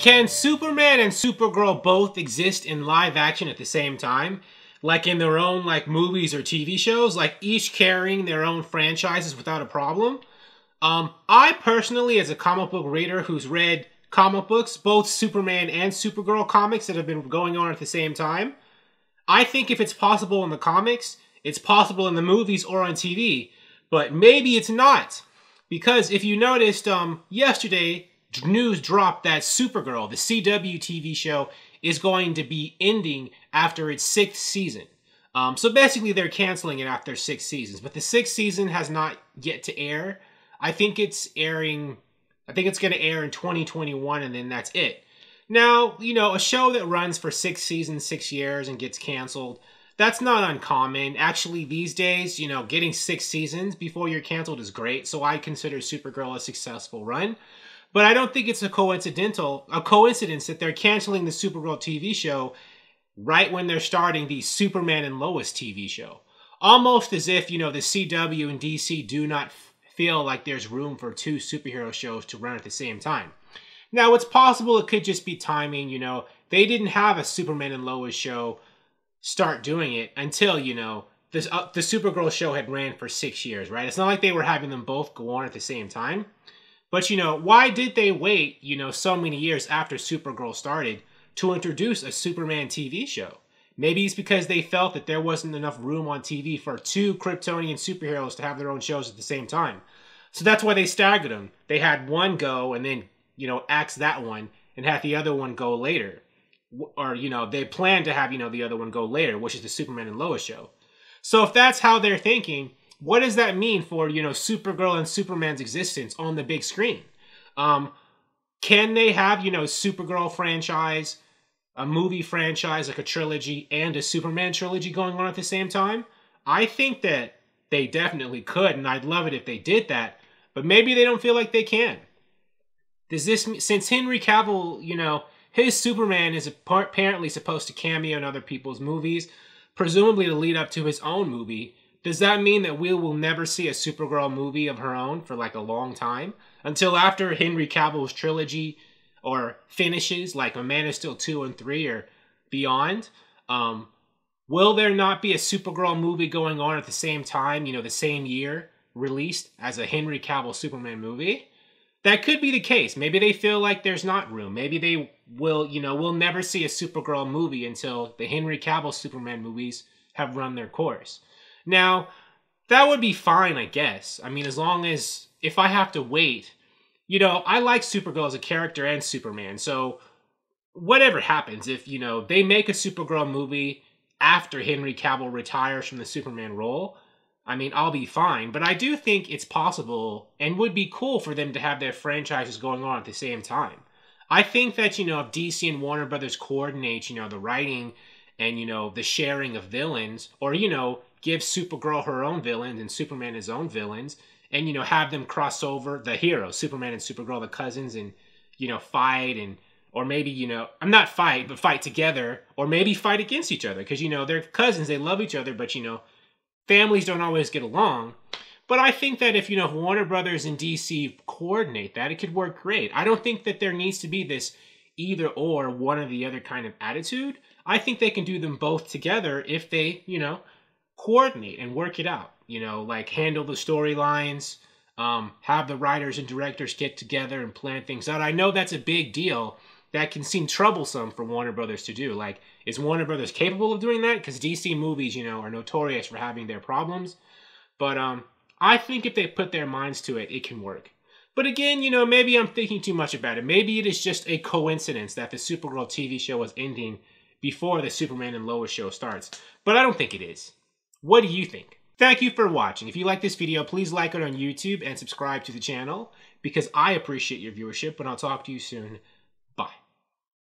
Can Superman and Supergirl both exist in live action at the same time? Like in their own movies or TV shows, like each carrying their own franchises without a problem? I personally, as a comic book reader who's read comic books, both Superman and Supergirl comics that have been going on at the same time, I think if it's possible in the comics, it's possible in the movies or on TV, but maybe it's not. Because if you noticed, yesterday, news dropped that Supergirl, the CW TV show, is going to be ending after its 6th season. So basically they're canceling it after 6 seasons, but the 6th season has not yet to air. I think it's going to air in 2021 and then that's it. Now, a show that runs for 6 seasons, 6 years and gets canceled, that's not uncommon. Actually, these days, getting 6 seasons before you're canceled is great. So I consider Supergirl a successful run. But I don't think it's a coincidence that they're canceling the Supergirl TV show right when they're starting the Superman and Lois TV show. Almost as if, the CW and DC do not feel like there's room for 2 superhero shows to run at the same time. Now, it's possible it could just be timing, They didn't have a Superman and Lois show start doing it until, the Supergirl show had ran for 6 years, right? It's not like they were having them both go on at the same time. But, why did they wait, so many years after Supergirl started to introduce a Superman TV show? Maybe it's because they felt that there wasn't enough room on TV for 2 Kryptonian superheroes to have their own shows at the same time. So that's why they staggered them. They had one go and then, axe that one and have the other one go later. Or, they planned to have, the other one go later, which is the Superman and Lois show. So if that's how they're thinking, what does that mean for, Supergirl and Superman's existence on the big screen? Can they have, Supergirl franchise, a movie franchise, like a trilogy, and a Superman trilogy going on at the same time? I think that they definitely could, and I'd love it if they did that, but maybe they don't feel like they can. Since Henry Cavill, his Superman is apparently supposed to cameo in other people's movies, presumably to lead up to his own movie, does that mean that we will never see a Supergirl movie of her own for a long time? Until after Henry Cavill's trilogy or finishes, like A Man of Steel 2 and 3 or beyond? Will there not be a Supergirl movie going on at the same time, the same year released as a Henry Cavill Superman movie? That could be the case. Maybe they feel like there's not room. Maybe they will, we'll never see a Supergirl movie until the Henry Cavill Superman movies have run their course. Now, that would be fine, I guess. I mean, as long as, if I have to wait, I like Supergirl as a character and Superman, so whatever happens, if, they make a Supergirl movie after Henry Cavill retires from the Superman role, I mean, I'll be fine, but I do think it's possible and would be cool for them to have their franchises going on at the same time. I think that, if DC and Warner Brothers coordinate, the writing and, the sharing of villains, or, give Supergirl her own villains and Superman his own villains, and, have them cross over, the heroes, Superman and Supergirl, the cousins, and, fight, and, or maybe, not fight, but fight together, or maybe fight against each other, because, they're cousins, they love each other, but, families don't always get along. But I think that if, if Warner Brothers and DC coordinate that, it could work great. I don't think that there needs to be this either or, one or the other kind of attitude. I think they can do them both together if they, coordinate and work it out. Handle the storylines, have the writers and directors get together and plan things out. I know that's a big deal that can seem troublesome for Warner Brothers to do. Is Warner Brothers capable of doing that? Because DC movies, are notorious for having their problems. But I think if they put their minds to it, it can work. But again, maybe I'm thinking too much about it. Maybe it is just a coincidence that the Supergirl TV show is ending before the Superman and Lois show starts. But I don't think it is. What do you think? Thank you for watching. If you like this video, please like it on YouTube and subscribe to the channel because I appreciate your viewership, and I'll talk to you soon.